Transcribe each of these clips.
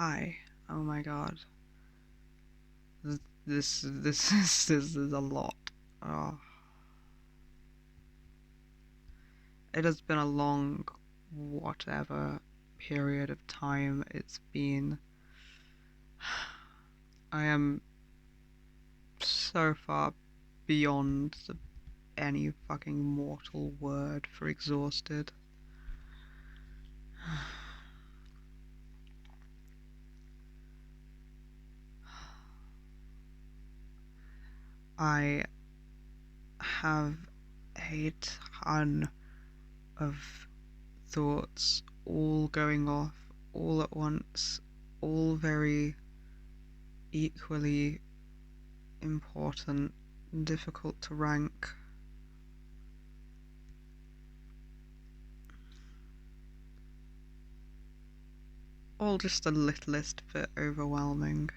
Hi. Oh my god. This is a lot. Oh. It has been a long, whatever period of time it's been. I am so far beyond any fucking mortal word for exhausted. I have a ton of thoughts all going off all at once, all very equally important, difficult to rank. All just a littlest bit overwhelming.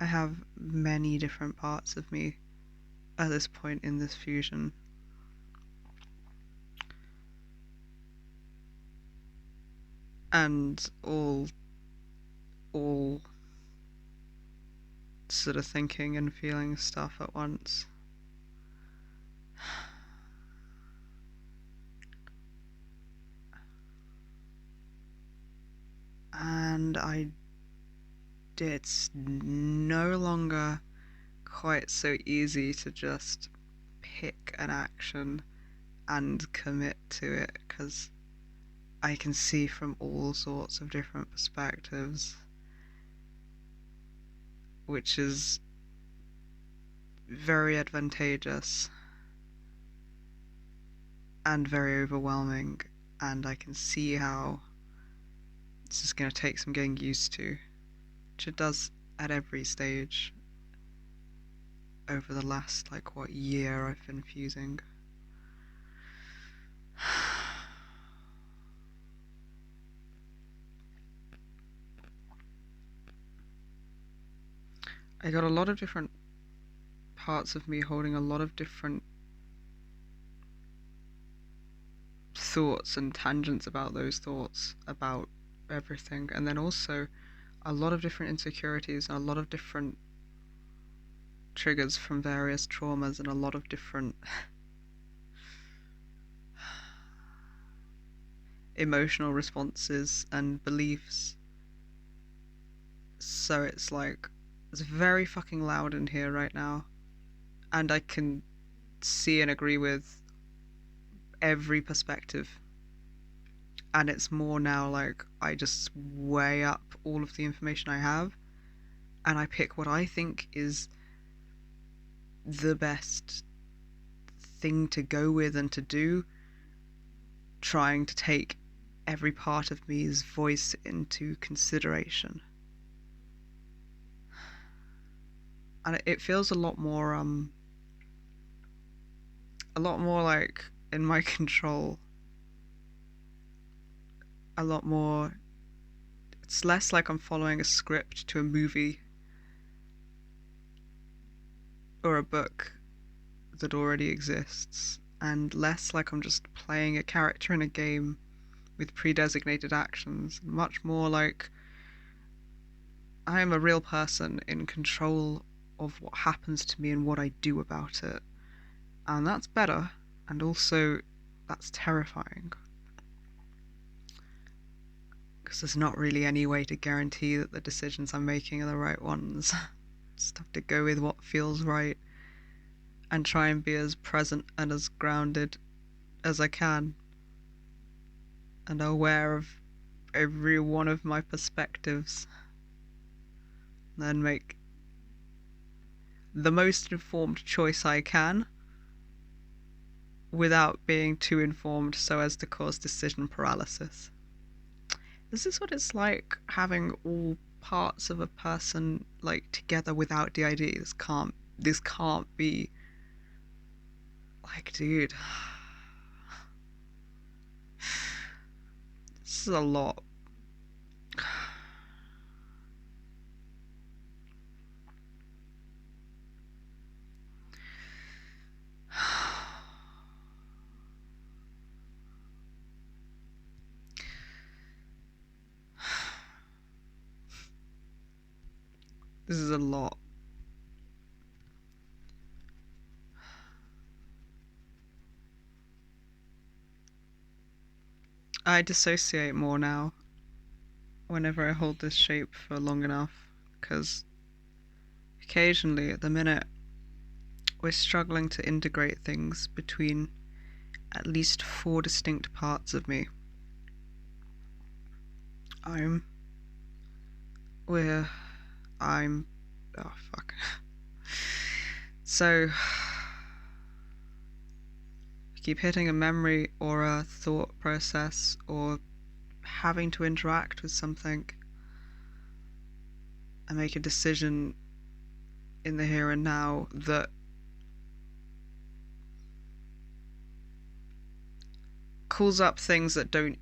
I have many different parts of me at this point in this fusion. And all sort of thinking and feeling stuff at once. And it's no longer quite so easy to just pick an action and commit to it, because I can see from all sorts of different perspectives, which is very advantageous and very overwhelming, and I can see how this is going to take some getting used to, which it does at every stage over the last, year I've been fusing. I got a lot of different parts of me holding a lot of different thoughts and tangents about those thoughts, about everything, and then also a lot of different insecurities and a lot of different triggers from various traumas and a lot of different emotional responses and beliefs. So it's very fucking loud in here right now, and I can see and agree with every perspective, and it's more now I just weigh up all of the information I have and I pick what I think is the best thing to go with and to do, trying to take every part of me's voice into consideration. And it feels a lot more like in my control. A lot more, it's less like I'm following a script to a movie or a book that already exists, and less like I'm just playing a character in a game with pre-designated actions. Much more like I am a real person in control of what happens to me and what I do about it. And that's better, and also that's terrifying, because there's not really any way to guarantee that the decisions I'm making are the right ones. Just have to go with what feels right and try and be as present and as grounded as I can, and aware of every one of my perspectives, then make the most informed choice I can without being too informed so as to cause decision paralysis. Is this what it's like having all parts of a person together without DID? This can't be dude. This is a lot. This is a lot. I dissociate more now whenever I hold this shape for long enough, because occasionally at the minute we're struggling to integrate things between at least 4 distinct parts of me. I'm oh fuck. So I keep hitting a memory or a thought process or having to interact with something. I make a decision in the here and now that calls up things that don't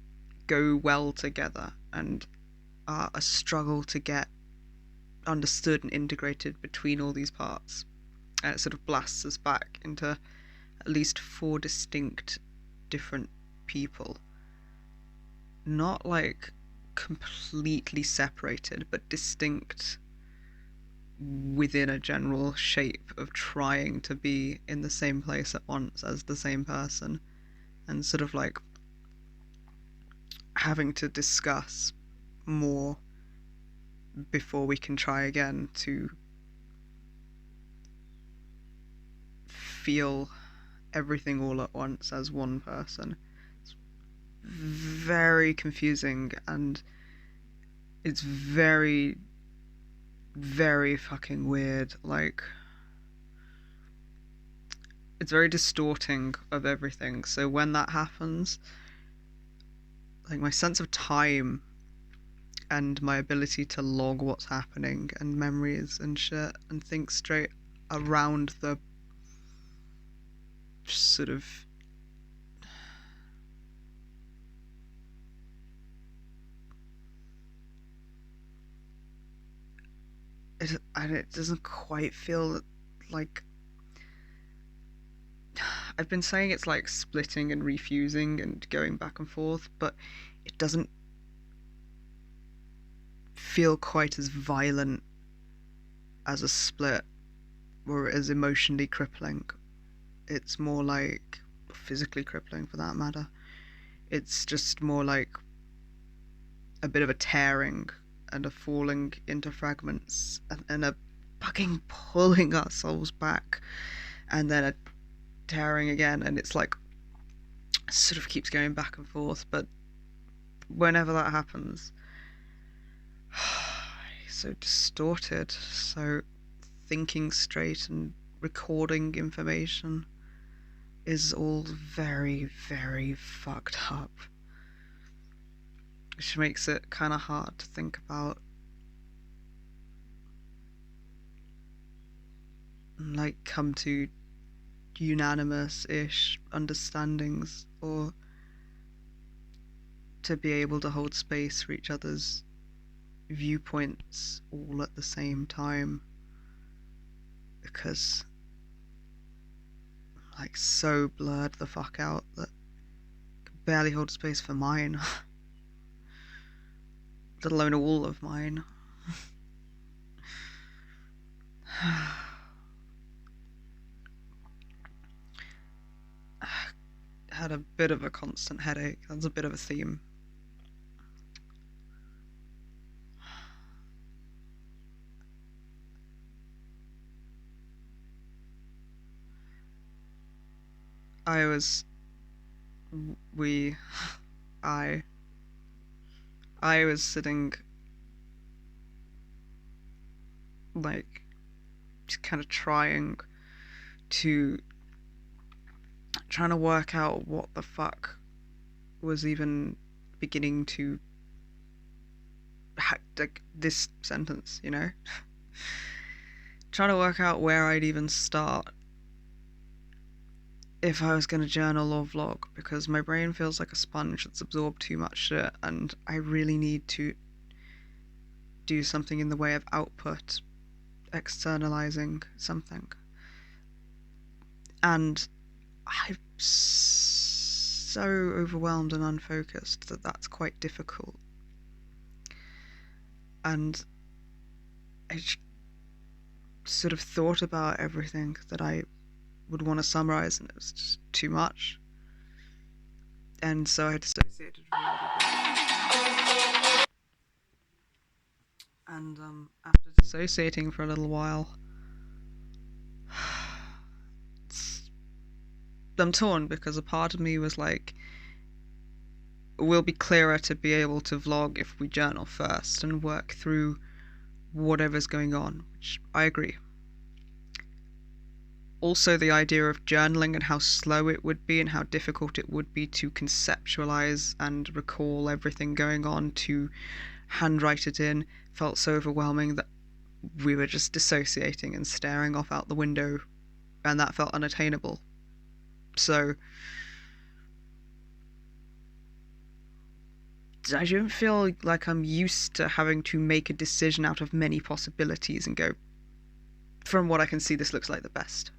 go well together and are a struggle to get understood and integrated between all these parts. And it sort of blasts us back into at least 4 distinct different people. Not like completely separated, but distinct within a general shape of trying to be in the same place at once as the same person, and sort of like having to discuss more before we can try again to feel everything all at once as one person. It's very confusing, and it's very, very fucking weird. Like, it's very distorting of everything. So when that happens, like, my sense of time and my ability to log what's happening and memories and shit and think straight around the sort of it doesn't quite feel like, I've been saying it's like splitting and refusing and going back and forth, but it doesn't feel quite as violent as a split or as emotionally crippling. It's more like physically crippling, for that matter. It's just more like a bit of a tearing and a falling into fragments and a fucking pulling our souls back and then a tearing again, and it's like sort of keeps going back and forth. But whenever that happens, so distorted, so thinking straight and recording information is all very, very fucked up, which makes it kind of hard to think about, and like come to unanimous-ish understandings, or to be able to hold space for each other's viewpoints all at the same time, because I'm like so blurred the fuck out that I can barely hold space for mine, let alone all of mine. Had a bit of a constant headache. That's a bit of a theme. I was sitting like just kind of trying to work out what the fuck was even beginning to like this sentence, you know? Trying to work out where I'd even start if I was going to journal or vlog, because my brain feels like a sponge that's absorbed too much shit, and I really need to do something in the way of output, externalizing something. And I'm so overwhelmed and unfocused that that's quite difficult. And sort of thought about everything that I would want to summarize, and it was just too much. And so I dissociated really. And after dissociating for a little while, I'm torn because a part of me was like, it will be clearer to be able to vlog if we journal first and work through whatever's going on, which I agree. Also, the idea of journaling and how slow it would be and how difficult it would be to conceptualize and recall everything going on, to handwrite it in, felt so overwhelming that we were just dissociating and staring off out the window, and that felt unattainable. So I don't feel like I'm used to having to make a decision out of many possibilities and go, from what I can see, this looks like the best.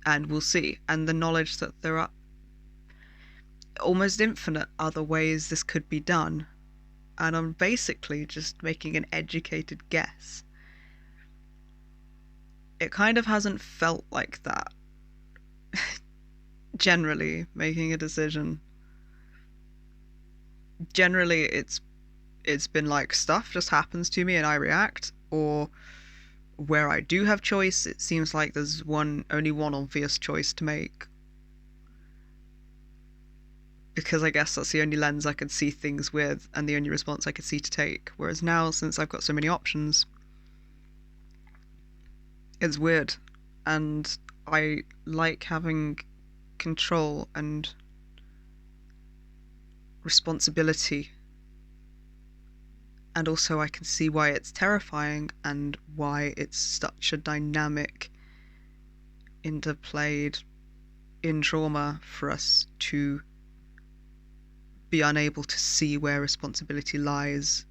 And we'll see. And the knowledge that there are almost infinite other ways this could be done. And I'm basically just making an educated guess. It kind of hasn't felt like that. Generally, making a decision. Generally, it's been like stuff just happens to me and I react, or where I do have choice, it seems like there's only one obvious choice to make. Because I guess that's the only lens I could see things with and the only response I could see to take. Whereas now, since I've got so many options, it's weird. And I like having control and responsibility. And also I can see why it's terrifying and why it's such a dynamic interplayed in trauma for us to be unable to see where responsibility lies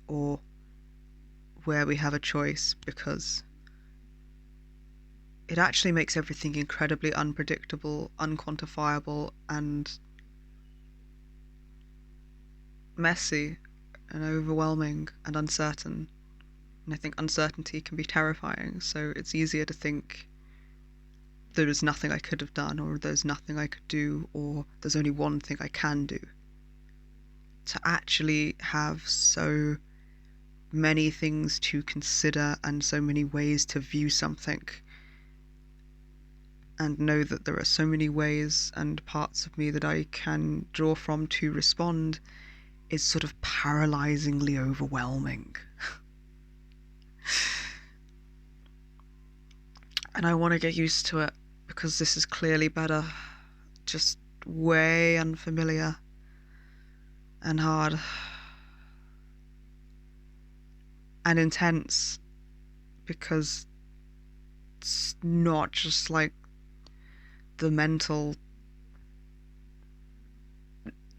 or where we have a choice, because it actually makes everything incredibly unpredictable, unquantifiable, and messy and overwhelming and uncertain. And I think uncertainty can be terrifying, so it's easier to think there is nothing I could have done, or there's nothing I could do, or there's only one thing I can do. To actually have so many things to consider and so many ways to view something, and know that there are so many ways and parts of me that I can draw from to respond, is sort of paralyzingly overwhelming. And I want to get used to it, because this is clearly better. Just way unfamiliar and hard and intense, because it's not just like the mental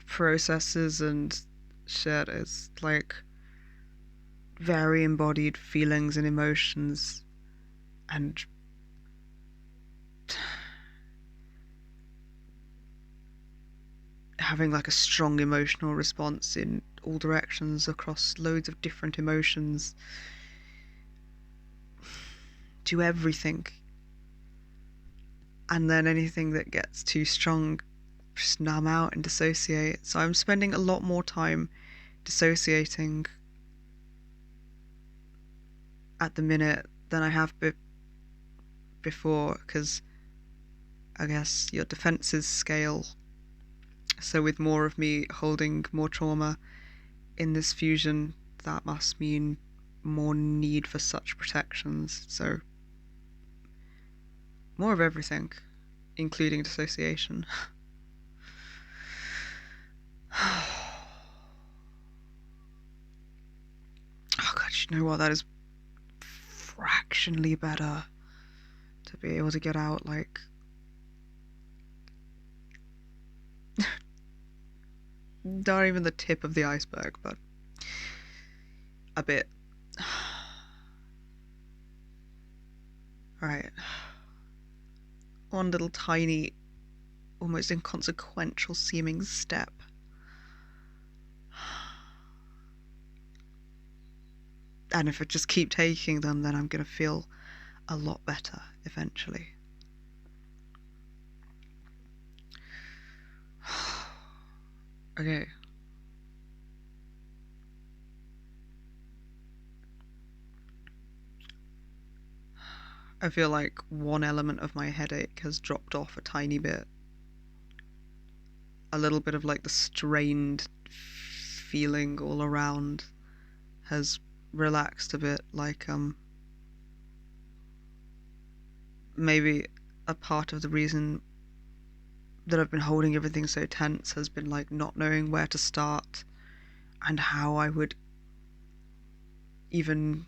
processes and shit, it's like very embodied feelings and emotions, and having like a strong emotional response in all directions across loads of different emotions to everything. And then anything that gets too strong, just numb out and dissociate. So I'm spending a lot more time dissociating at the minute than I have before, because I guess your defenses scale. So with more of me holding more trauma in this fusion, that must mean more need for such protections. So more of everything, including dissociation. Oh god, you know what, that is fractionally better to be able to get out, like not even the tip of the iceberg, but a bit. Right. One little tiny, almost inconsequential seeming step. And if I just keep taking them, then I'm going to feel a lot better eventually. Okay. I feel like one element of my headache has dropped off a tiny bit. A little bit of like the strained feeling all around has relaxed a bit. Like, maybe a part of the reason that I've been holding everything so tense has been like not knowing where to start and how I would even,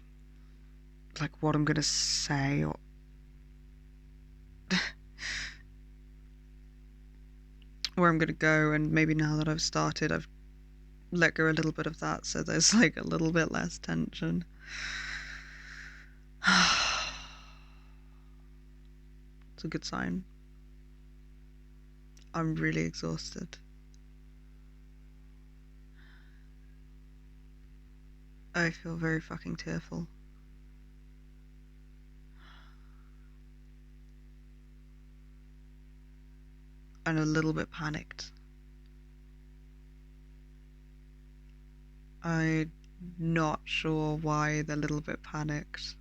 like, what I'm gonna say, or where I'm gonna go. And maybe now that I've started, I've let go a little bit of that, so there's like a little bit less tension. It's a good sign. I'm really exhausted. I feel very fucking tearful. And a little bit panicked. I'm not sure why they're a little bit panicked.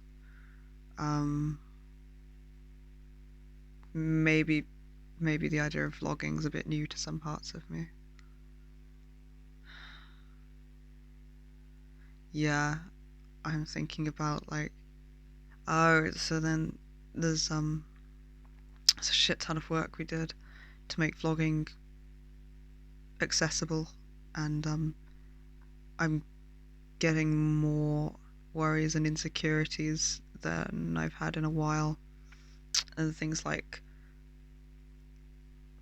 Maybe the idea of vlogging's a bit new to some parts of me. Yeah, I'm thinking about like, oh, so then there's it's a shit ton of work we did to make vlogging accessible, and I'm getting more worries and insecurities than I've had in a while. And things like,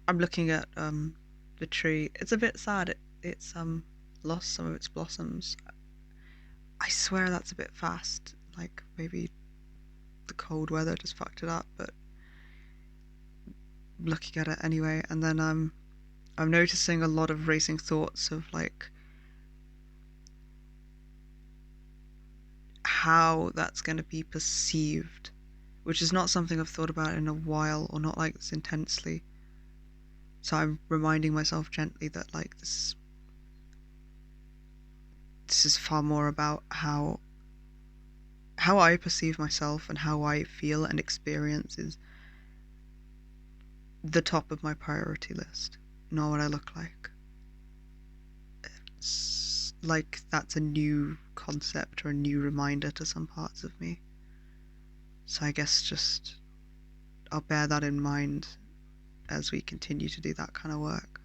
I'm looking at the tree. It's a bit sad. It's lost some of its blossoms. I swear that's a bit fast. Like, maybe the cold weather just fucked it up, but looking at it anyway. And then I'm noticing a lot of racing thoughts of like how that's going to be perceived, which is not something I've thought about in a while, or not like this intensely. So I'm reminding myself gently that like this is far more about how I perceive myself and how I feel and experience is the top of my priority list, not what I look like. It's like that's a new concept or a new reminder to some parts of me. So I guess just I'll bear that in mind as we continue to do that kind of work.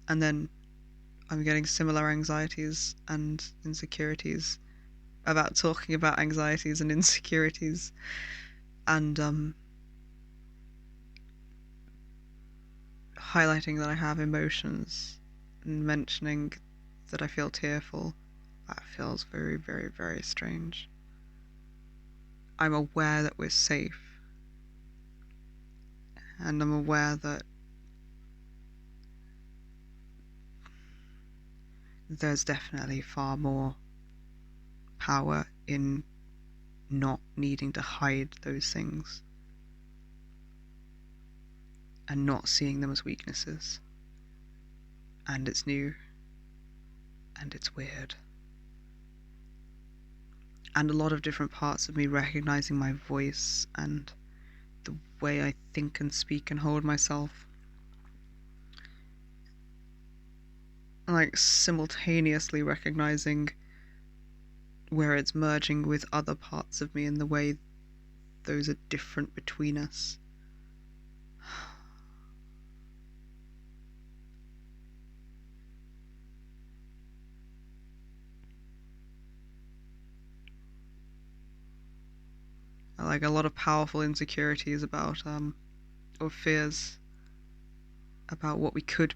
And then I'm getting similar anxieties and insecurities about talking about anxieties and insecurities, and highlighting that I have emotions and mentioning that I feel tearful. That feels very, very, very strange. I'm aware that we're safe, and I'm aware that there's definitely far more power in not needing to hide those things and not seeing them as weaknesses. And it's new, and it's weird. And a lot of different parts of me recognizing my voice and the way I think and speak and hold myself, like simultaneously recognizing where it's merging with other parts of me and the way those are different between us. Like a lot of powerful insecurities about or fears about what we could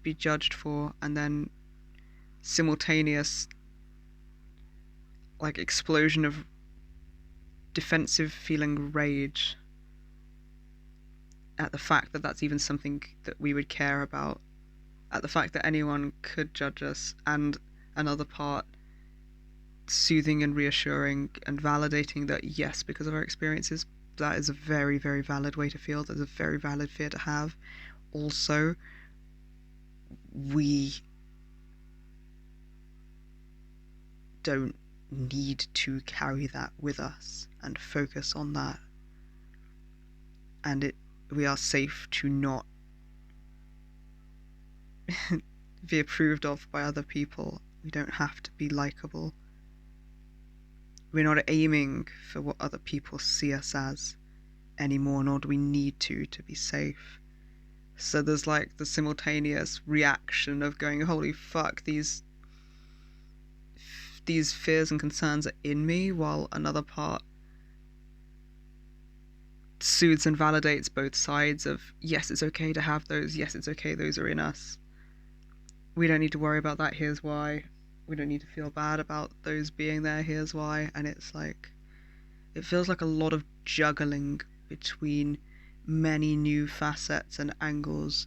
be judged for, and then simultaneous like explosion of defensive feeling rage at the fact that that's even something that we would care about, at the fact that anyone could judge us, and another part soothing and reassuring and validating that, yes, because of our experiences, that is a very, very valid way to feel. That's a very valid fear to have. Also, we don't need to carry that with us and focus on that. And we are safe to not be approved of by other people. We don't have to be likable. We're not aiming for what other people see us as anymore, nor do we need to be safe. So there's like the simultaneous reaction of going, holy fuck, these fears and concerns are in me, while another part soothes and validates both sides of, yes, it's okay to have those, yes, it's okay, those are in us. We don't need to worry about that, here's why. We don't need to feel bad about those being there, here's why. And it's like, it feels like a lot of juggling between many new facets and angles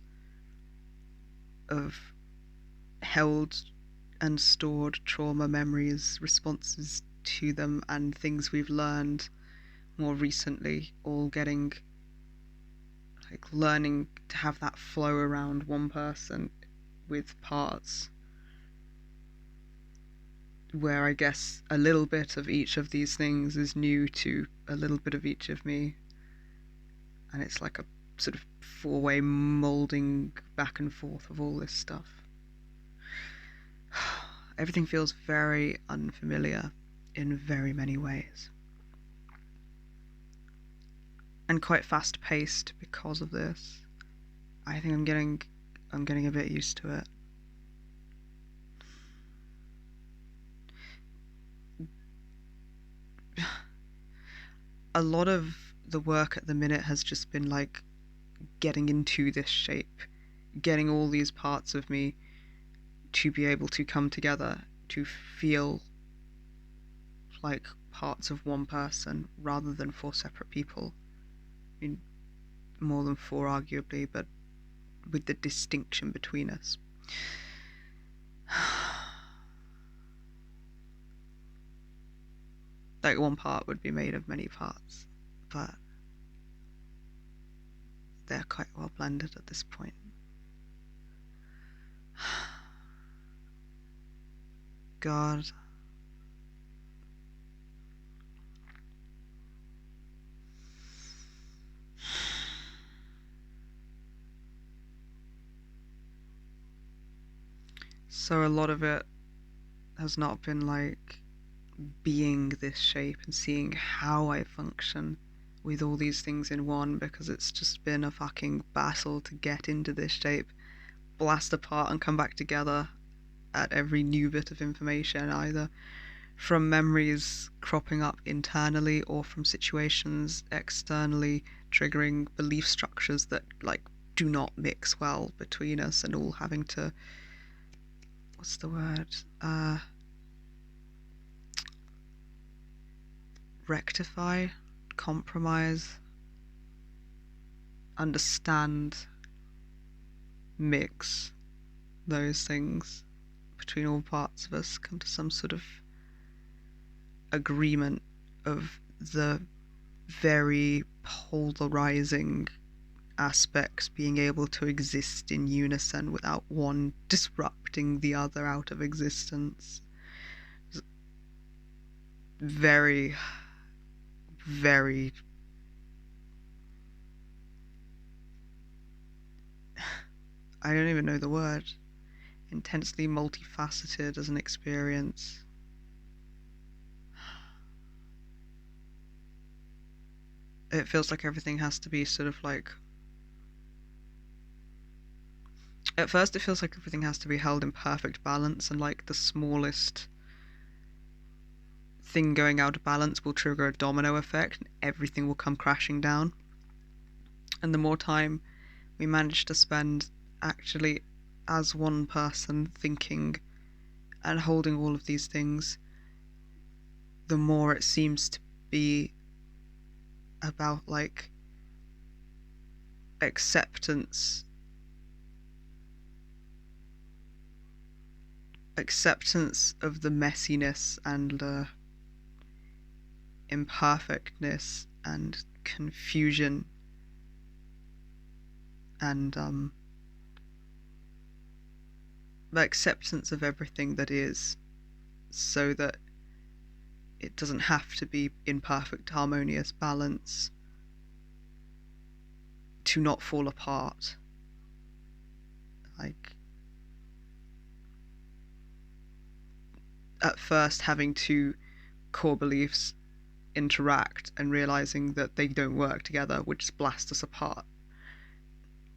of held and stored trauma memories, responses to them, and things we've learned more recently, all getting, like, learning to have that flow around one person with parts where I guess a little bit of each of these things is new to a little bit of each of me, and it's like a sort of four-way molding back and forth of all this stuff. Everything feels very unfamiliar in very many ways, and quite fast-paced because of this. I think I'm getting a bit used to it. A lot of the work at the minute has just been like getting into this shape, getting all these parts of me to be able to come together, to feel like parts of one person rather than four separate people. I mean, more than four arguably, but with the distinction between us. Like, one part would be made of many parts, but they're quite well blended at this point. God. So a lot of it has not been like being this shape and seeing how I function with all these things in one, because it's just been a fucking battle to get into this shape, blast apart and come back together at every new bit of information, either from memories cropping up internally or from situations externally triggering belief structures that like do not mix well between us, and all having to, what's the word, rectify, compromise, understand, mix those things between all parts of us, come to some sort of agreement of the very polarizing aspects being able to exist in unison without one disrupting the other out of existence. Very, very, I don't even know the word, intensely multifaceted as an experience. It feels like everything has to be sort of like, at first it feels like everything has to be held in perfect balance, and like the smallest thing going out of balance will trigger a domino effect and everything will come crashing down. And the more time we manage to spend actually as one person thinking and holding all of these things, the more it seems to be about like acceptance acceptance of the messiness and the imperfectness and confusion and the acceptance of everything that is, so that it doesn't have to be in perfect harmonious balance to not fall apart. Like, at first having two core beliefs interact and realizing that they don't work together would just blast us apart.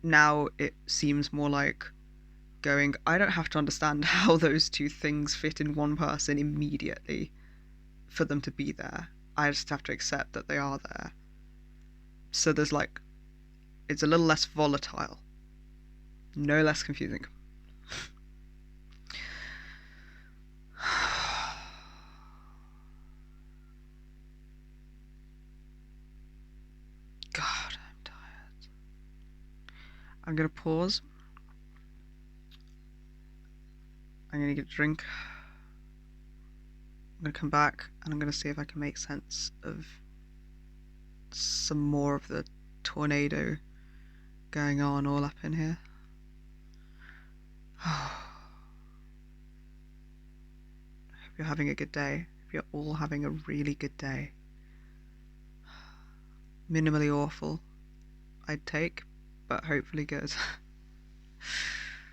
Now it seems more like going, I don't have to understand how those two things fit in one person immediately for them to be there. I just have to accept that they are there. So there's like, it's a little less volatile, no less confusing. God, I'm tired. I'm gonna pause. I'm gonna get a drink. I'm gonna come back and I'm gonna see if I can make sense of some more of the tornado going on all up in here. I hope you're having a good day. Hope you're all having a really good day. Minimally awful, I'd take, but hopefully good.